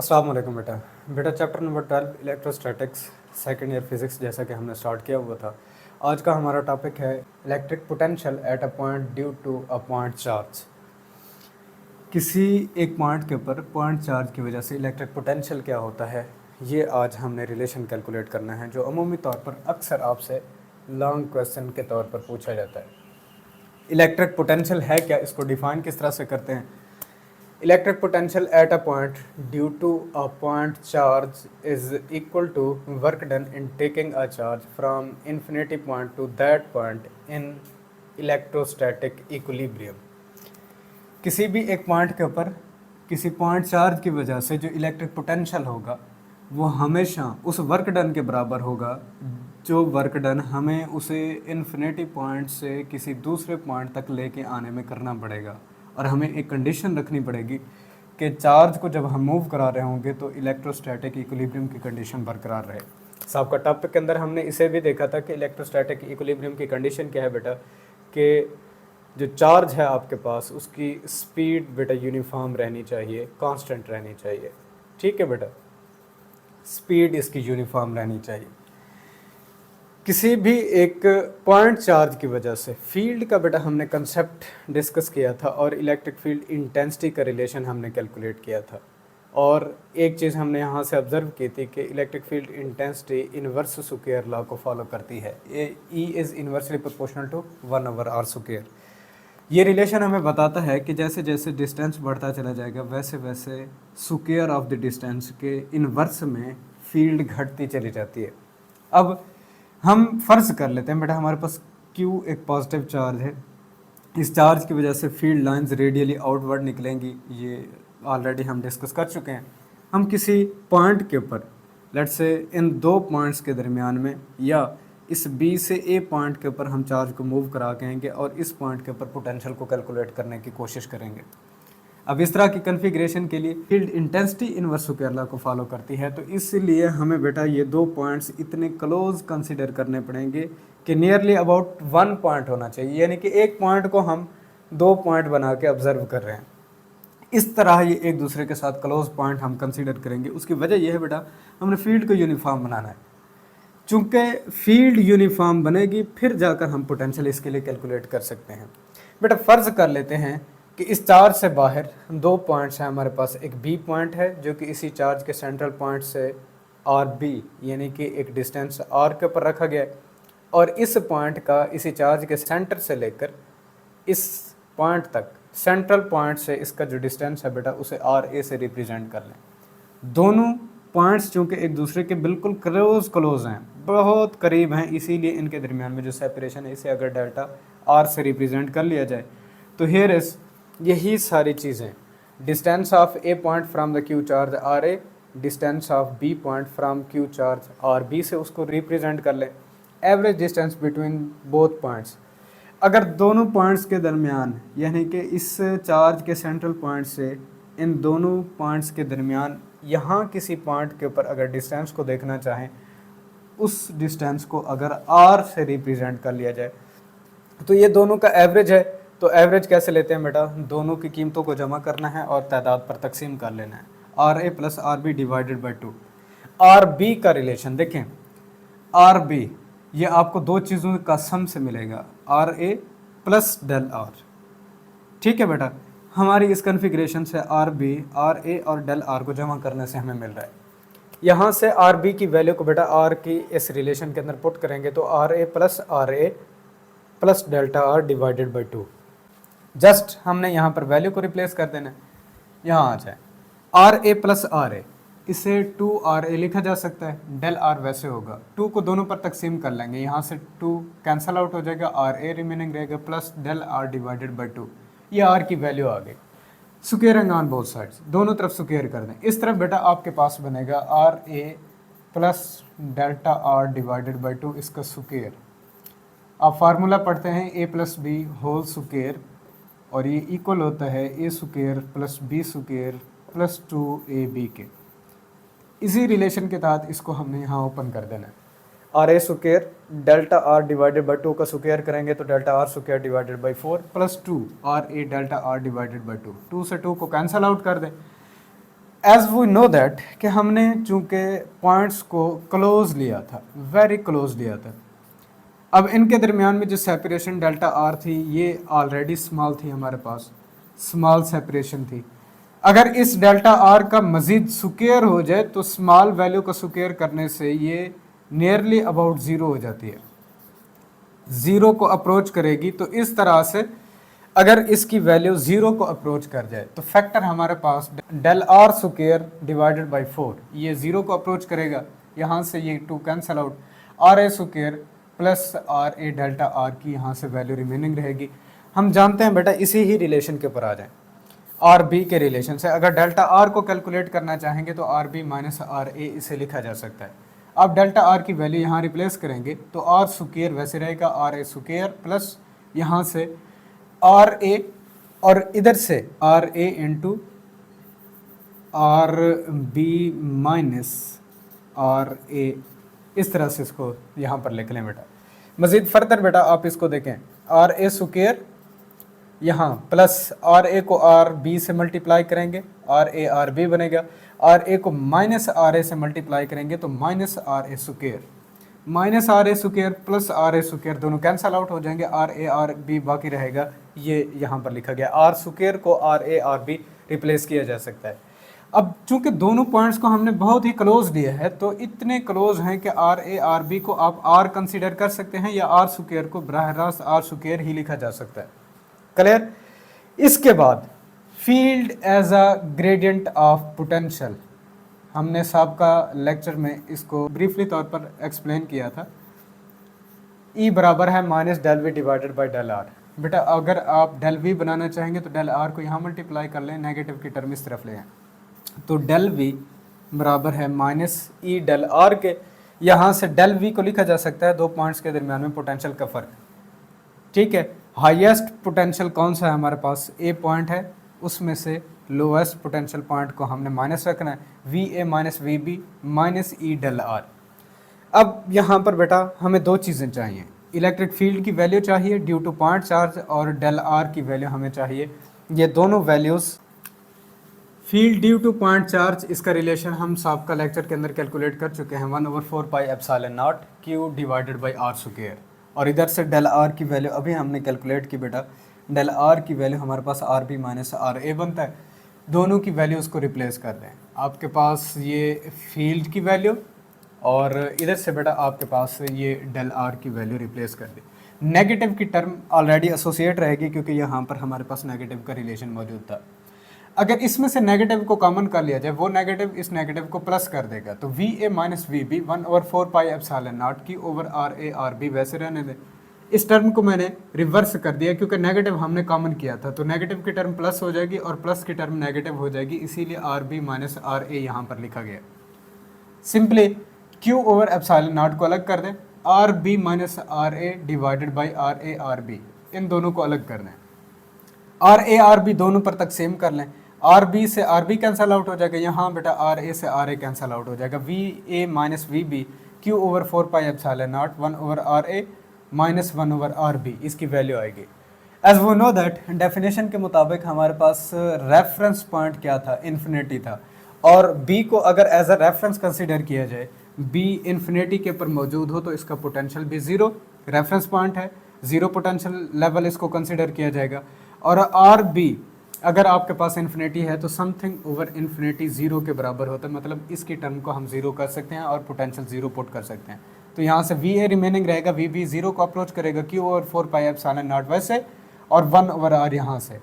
अस्सलाम वालेकुम बेटा। बेटा chapter number 12 electrostatics second year physics जैसा कि हमने स्टार्ट किया हुआ था। आज का हमारा टॉपिक है electric potential at a point due to a point charge. किसी एक पॉइंट के ऊपर पॉइंट चार्ज की वजह से इलेक्ट्रिक पोटेंशियल क्या होता है, ये आज हमने रिलेशन कैलकुलेट करना है, जो अमूमी तौर पर अक्सर आपसे लॉन्ग क्वेश्चन के तौर पर पूछा जाता है। इलेक्ट्रिक पोटेंशियल है क्या, इसको डिफाइन किस तरह से करते हैं। Electric potential at a point due to a point charge is equal to work done in taking a charge from infinity point to that point in electrostatic equilibrium। किसी भी एक पॉइंट के ऊपर किसी पॉइंट चार्ज की वजह से जो इलेक्ट्रिक पोटेंशियल होगा वो हमेशा उस वर्क डन के बराबर होगा जो वर्क डन हमें उसे इन्फिनिटी पॉइंट से किसी दूसरे पॉइंट तक लेके आने में करना पड़ेगा। और हमें एक कंडीशन रखनी पड़ेगी कि चार्ज को जब हम मूव करा रहे होंगे तो इलेक्ट्रोस्टैटिक इक्विलिब्रियम की कंडीशन बरकरार रहे। साहब का टॉपिक के अंदर हमने इसे भी देखा था कि इलेक्ट्रोस्टैटिक इक्विलिब्रियम की कंडीशन क्या है बेटा, कि जो चार्ज है आपके पास उसकी स्पीड बेटा यूनिफॉर्म रहनी चाहिए, कांस्टेंट रहनी चाहिए। ठीक है बेटा, स्पीड इसकी यूनिफॉर्म रहनी चाहिए। किसी भी एक पॉइंट चार्ज की वजह से फील्ड का बेटा हमने कंसेप्ट डिस्कस किया था और इलेक्ट्रिक फील्ड इंटेंसिटी का रिलेशन हमने कैलकुलेट किया था। और एक चीज़ हमने यहाँ से ऑब्जर्व की थी कि electric field intensity inverse square law को फॉलो करती है। E is inversely proportional to 1/r square. ये रिलेशन हमें बताता है कि जैसे जैसे डिस्टेंस बढ़ता चला जाएगा वैसे वैसे स्क्वायर ऑफ द डिस्टेंस के इनवर्स में फील्ड घटती चली जाती है। अब हम फ़र्ज़ कर लेते हैं बेटा हमारे पास Q एक पॉजिटिव चार्ज है। इस चार्ज की वजह से फील्ड लाइंस रेडियली आउटवर्ड निकलेंगी, ये ऑलरेडी हम डिस्कस कर चुके हैं। हम किसी पॉइंट के ऊपर लेट्स से इन दो पॉइंट्स के दरमियान में या इस B से A पॉइंट के ऊपर हम चार्ज को मूव करा के आएंगे और इस पॉइंट के ऊपर पोटेंशियल को कैलकुलेट करने की कोशिश करेंगे। अब इस तरह की कन्फिग्रेशन के लिए field intensity inverse square law को फॉलो करती है, तो इसलिए हमें बेटा ये दो पॉइंट्स इतने क्लोज कंसीडर करने पड़ेंगे कि नियरली अबाउट 1 पॉइंट होना चाहिए, यानी कि एक पॉइंट को हम 2 पॉइंट बना के ऑब्जर्व कर रहे हैं। इस तरह ये एक दूसरे के साथ क्लोज पॉइंट हम कंसीडर करेंगे। उसकी वजह यह है बेटा हमने फील्ड को यूनिफॉर्म बनाना है। चूँकि फील्ड यूनिफॉर्म बनेगी फिर जाकर हम पोटेंशियल इसके लिए कैलकुलेट कर सकते हैं। बेटा फ़र्ज़ कर लेते हैं कि इस चार्ज से बाहर 2 पॉइंट्स हैं हमारे पास। एक बी पॉइंट है जो कि इसी चार्ज के सेंट्रल पॉइंट से आर बी यानी कि एक डिस्टेंस आर के ऊपर रखा गया है, और इस पॉइंट का इसी चार्ज के सेंटर से लेकर इस पॉइंट तक सेंट्रल पॉइंट से इसका जो डिस्टेंस है बेटा उसे आर ए से रिप्रेजेंट कर लें। दोनों पॉइंट्स चूँकि एक दूसरे के बिल्कुल क्लोज हैं, बहुत करीब हैं, इसीलिए इनके दरमियान में जो सेपरेशन है इसे अगर डेल्टा आर से रिप्रेजेंट कर लिया जाए तो हियर इज यही सारी चीज़ें, distance of A point from the Q charge R A, distance of B point from Q charge R B से उसको रिप्रेजेंट कर लें। Average distance between both points, अगर दोनों पॉइंट्स के दरमियान यानी कि इस चार्ज के सेंट्रल पॉइंट से इन दोनों पॉइंट्स के दरमियान यहाँ किसी पॉइंट के ऊपर अगर डिस्टेंस को देखना चाहें, उस डिस्टेंस को अगर आर से रिप्रेजेंट कर लिया जाए तो ये दोनों का एवरेज है। तो एवरेज कैसे लेते हैं बेटा, दोनों की कीमतों को जमा करना है और तादाद पर तकसीम कर लेना है। R A plus R B divided by 2। R B का रिलेशन देखें, आर बी ये आपको दो चीज़ों का सम से मिलेगा, R A plus del R. ठीक है बेटा, हमारी इस कन्फिग्रेशन से आर बी आर ए और डेल आर को जमा करने से हमें मिल रहा है। यहाँ से आर बी की वैल्यू को बेटा आर की इस रिलेशन के अंदर पुट करेंगे तो R A plus delta R divided by 2। Just हमने यहाँ पर वैल्यू को रिप्लेस कर देना है। यहाँ आ जाए आर ए प्लस आर ए, इसे 2 आर ए लिखा जा सकता है, डेल आर वैसे होगा, 2 को दोनों पर तकसीम कर लेंगे, यहाँ से 2 कैंसल आउट हो जाएगा, आर ए रिमेनिंग रहेगा plus del R divided by 2। ये आर की वैल्यू आ गई। स्क्वायरिंग ऑन बोथ साइड्स, दोनों तरफ स्क्वायर कर दें। इस तरफ बेटा आपके पास बनेगा R A plus delta R divided by 2 इसका स्क्वायर। आप फार्मूला पढ़ते हैं A plus B whole square, और ये इक्वल होता है A square plus B square plus 2ab के। इसी रिलेशन के तहत इसको हमने यहाँ ओपन कर देना है। R A square delta R divided by 2 का स्क्वायर करेंगे तो delta R square divided by 4 plus 2 R A delta R divided by 2। 2 से 2 को कैंसल आउट कर दें, एज वी नो दैट कि हमने चूंकि पॉइंट्स को क्लोज लिया था, वेरी क्लोज लिया था, अब इनके दरमियान में जो सेपरेशन डेल्टा आर थी ये ऑलरेडी स्मॉल थी, हमारे पास स्मॉल सेपरेशन थी। अगर इस डेल्टा आर का मज़ीद स्क्वायर हो जाए तो स्मॉल वैल्यू का स्क्वायर करने से ये नियरली अबाउट ज़ीरो हो जाती है, ज़ीरो को अप्रोच करेगी। तो इस तरह से अगर इसकी वैल्यू ज़ीरो को अप्रोच कर जाए तो फैक्टर हमारे पास del R square divided by 4 ये ज़ीरो को अप्रोच करेगा, यहाँ से ये 2 cancel out, R A square plus R A delta R की यहाँ से वैल्यू रिमेनिंग रहेगी। हम जानते हैं बेटा इसी ही रिलेशन के ऊपर आ जाएं, आर बी के रिलेशन से अगर डेल्टा आर को कैलकुलेट करना चाहेंगे तो आर बी माइनस आर ए इसे लिखा जा सकता है। अब डेल्टा आर की वैल्यू यहाँ रिप्लेस करेंगे तो आर स्क्वायर वैसे रहेगा आर ए स्क्वायर प्लस यहाँ से आर ए और इधर से R A into R B minus R A, इस तरह से इसको यहाँ पर लिख लें बेटा। मज़ीद फर्दर बेटा आप इसको देखें, आर ए स्क्वायर यहाँ प्लस आर ए को आर बी से मल्टीप्लाई करेंगे आर बी बनेगा, आर ए को माइनस आर ए से मल्टीप्लाई करेंगे तो minus R A square, minus R A square plus R A square दोनों कैंसल आउट हो जाएंगे, आर बी बाकी रहेगा, ये यहाँ पर लिखा गया आर स्क्वायर को आर बी रिप्लेस किया जा सकता है। अब चूंकि दोनों पॉइंट्स को हमने बहुत ही क्लोज लिया है तो इतने क्लोज हैं कि आर बी को आप आर कंसीडर कर सकते हैं या आर स्क्वायर को बराह रास्त आर स्क्वायर ही लिखा जा सकता है। क्लियर। इसके बाद field as a gradient of potential, हमने सबका लेक्चर में इसको ब्रीफली तौर पर एक्सप्लेन किया था। E बराबर है minus del V divided by del R. बेटा अगर आप डेल वी बनाना चाहेंगे तो डेल आर को यहाँ मल्टीप्लाई कर लें, नेगेटिव की टर्म इस तरफ ले आएं, तो डेल वी बराबर है माइनस ई डेल आर के। यहाँ से डेल वी को लिखा जा सकता है दो पॉइंट्स के दरमियान में पोटेंशियल का फ़र्क। ठीक है, हाईएस्ट पोटेंशियल कौन सा है हमारे पास, ए पॉइंट है, उसमें से लोएस्ट पोटेंशियल पॉइंट को हमने माइनस रखना है, V A minus V B minus E del R. अब यहाँ पर बेटा हमें दो चीज़ें चाहिए, इलेक्ट्रिक फील्ड की वैल्यू चाहिए ड्यू टू पॉइंट चार्ज और डेल आर की वैल्यू हमें चाहिए। ये दोनों values, field due to point charge, इसका रिलेशन हम सबका लेक्चर के अंदर कैलकुलेट कर चुके हैं, 1/4 pi epsilon naught Q divided by R square. और इधर से डेल आर की वैल्यू अभी हमने कैलकुलेट की बेटा, डेल आर की वैल्यू हमारे पास आर बी माइनस आर ए बनता है। दोनों की वैल्यू उसको रिप्लेस कर दें, आपके पास ये फील्ड की वैल्यू और इधर से बेटा आपके पास ये डेल आर की वैल्यू रिप्लेस कर दी। नेगेटिव की टर्म ऑलरेडी एसोसिएट रहेगी क्योंकि यहाँ पर हमारे पास नेगेटिव का रिलेशन मौजूद था। अगर इसमें से नेगेटिव को कॉमन कर लिया जाए, वो नेगेटिव इस नेगेटिव को प्लस कर देगा, तो V A minus V B 1/4 pi epsilon naught Q over R B वैसे रहने दें। इस टर्म को मैंने रिवर्स कर दिया क्योंकि नेगेटिव हमने कॉमन किया था, तो नेगेटिव की टर्म प्लस हो जाएगी और प्लस की टर्म नेगेटिव हो जाएगी, इसीलिए R B minus R A यहाँ पर लिखा गया। Simply Q over epsilon not को अलग कर दें, R B minus R A divided by R B, इन दोनों को अलग कर दें, आर बी दोनों पर तक सेम कर लें, आर बी से आर बी कैंसल आउट हो जाएगा, यहाँ बेटा आर ए से आर ए कैंसल आउट हो जाएगा, V A minus V B Q over 4 pi epsilon naught 1 over R A minus 1 over R B, इसकी वैल्यू आएगी। As we know that definition के मुताबिक हमारे पास रेफरेंस पॉइंट क्या था, इन्फिनिटी था, और बी को अगर एज अ रेफरेंस कंसिडर किया जाए, बी इन्फिनिटी के ऊपर मौजूद हो तो इसका पोटेंशियल भी ज़ीरो, रेफरेंस पॉइंट है, ज़ीरो पोटेंशियल लेवल इसको कंसिडर किया जाएगा। और आर बी अगर आपके पास इन्फिनिटी है तो समथिंग ओवर इन्फिनिटी ज़ीरो के बराबर होता है, मतलब इसकी टर्म को हम ज़ीरो कर सकते हैं और पोटेंशियल ज़ीरो पुट कर सकते हैं। तो यहाँ से वी ए रिमेनिंग रहेगा, वी बी ज़ीरो को अप्रोच करेगा, Q over 4 pi epsilon not वैसे, और 1 ओवर आर यहाँ से।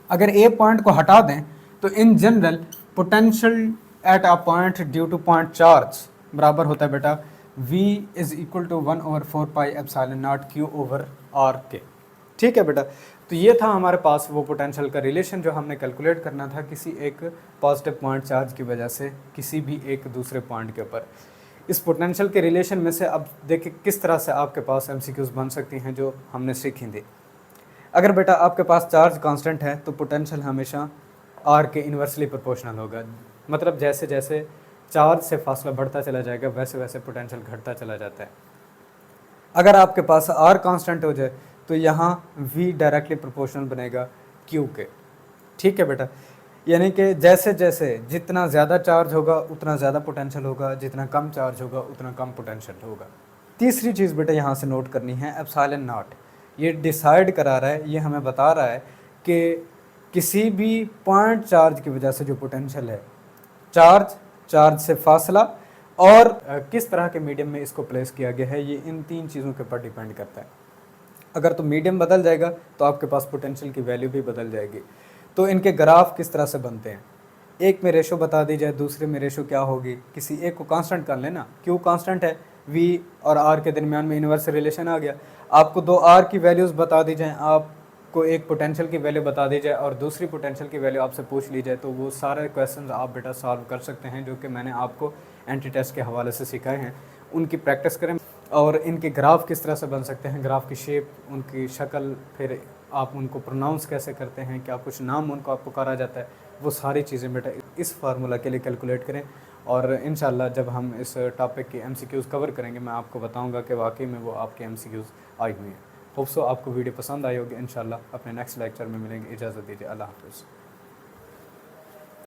अगर ए पॉइंट को हटा दें तो in general potential at a point due to point charge बराबर होता है बेटा V is equal to 1/4 pi epsilon naught Q over R के। ठीक है बेटा, तो ये था हमारे पास वो पोटेंशियल का रिलेशन जो हमने कैलकुलेट करना था किसी एक पॉजिटिव पॉइंट चार्ज की वजह से किसी भी एक दूसरे पॉइंट के ऊपर। इस पोटेंशियल के रिलेशन में से अब देखिए किस तरह से आपके पास MCQs बन सकती हैं जो हमने सीखी थी। अगर बेटा आपके पास चार्ज कांस्टेंट है तो पोटेंशियल हमेशा R के इन्वर्सली प्रोपोर्शनल होगा, मतलब जैसे जैसे चार्ज से फासला बढ़ता चला जाएगा वैसे वैसे पोटेंशियल घटता चला जाता है। अगर आपके पास R कांस्टेंट हो जाए तो यहाँ V डायरेक्टली प्रोपोर्शनल बनेगा Q के। ठीक है बेटा, यानी कि जैसे जैसे जितना ज़्यादा चार्ज होगा उतना ज़्यादा पोटेंशियल होगा, जितना कम चार्ज होगा उतना कम पोटेंशियल होगा। तीसरी चीज़ बेटा यहाँ से नोट करनी है, एप्सिलॉन नॉट। ये डिसाइड करा रहा है, ये हमें बता रहा है कि किसी भी पॉइंट चार्ज की वजह से जो पोटेंशियल है, चार्ज, चार्ज से फासला और किस तरह के मीडियम में इसको प्लेस किया गया है, ये इन तीन चीज़ों के ऊपर डिपेंड करता है। अगर तो मीडियम बदल जाएगा तो आपके पास पोटेंशियल की वैल्यू भी बदल जाएगी। तो इनके ग्राफ किस तरह से बनते हैं, एक में रेशो बता दी जाए, दूसरे में रेशो क्या होगी, किसी एक को कांस्टेंट कर लेना, क्यों कांस्टेंट है, v और r के दरमियान में इन्वर्स रिलेशन आ गया। आपको दो r की वैल्यूज़ बता दी जाए, आपको एक पोटेंशियल की वैल्यू बता दी जाए और दूसरी पोटेंशियल की वैल्यू आपसे पूछ ली जाए, तो वो सारे क्वेश्चन आप बेटा सॉल्व कर सकते हैं, जो कि मैंने आपको एंटी टेस्ट के हवाले से सिखाए हैं। उनकी प्रैक्टिस करें और इनके ग्राफ किस तरह से बन सकते हैं, ग्राफ की शेप, उनकी शक्ल, फिर आप उनको प्रोनाउंस कैसे करते हैं, क्या कुछ नाम उनको आप पुकारा जाता है, वो सारी चीज़ें बेटा इस फार्मूला के लिए कैलकुलेट करें। और इंशाल्लाह जब हम इस टॉपिक की MCQs कवर करेंगे, मैं आपको बताऊंगा कि वाकई में वो आपके MCQs आई हुई हैं। होप सो आपको वीडियो पसंद आई होगी। इंशाल्लाह अपने नेक्स्ट लेक्चर में मिलेंगे। इजाज़त दीजिए, अल्लाह हाफ़िज़।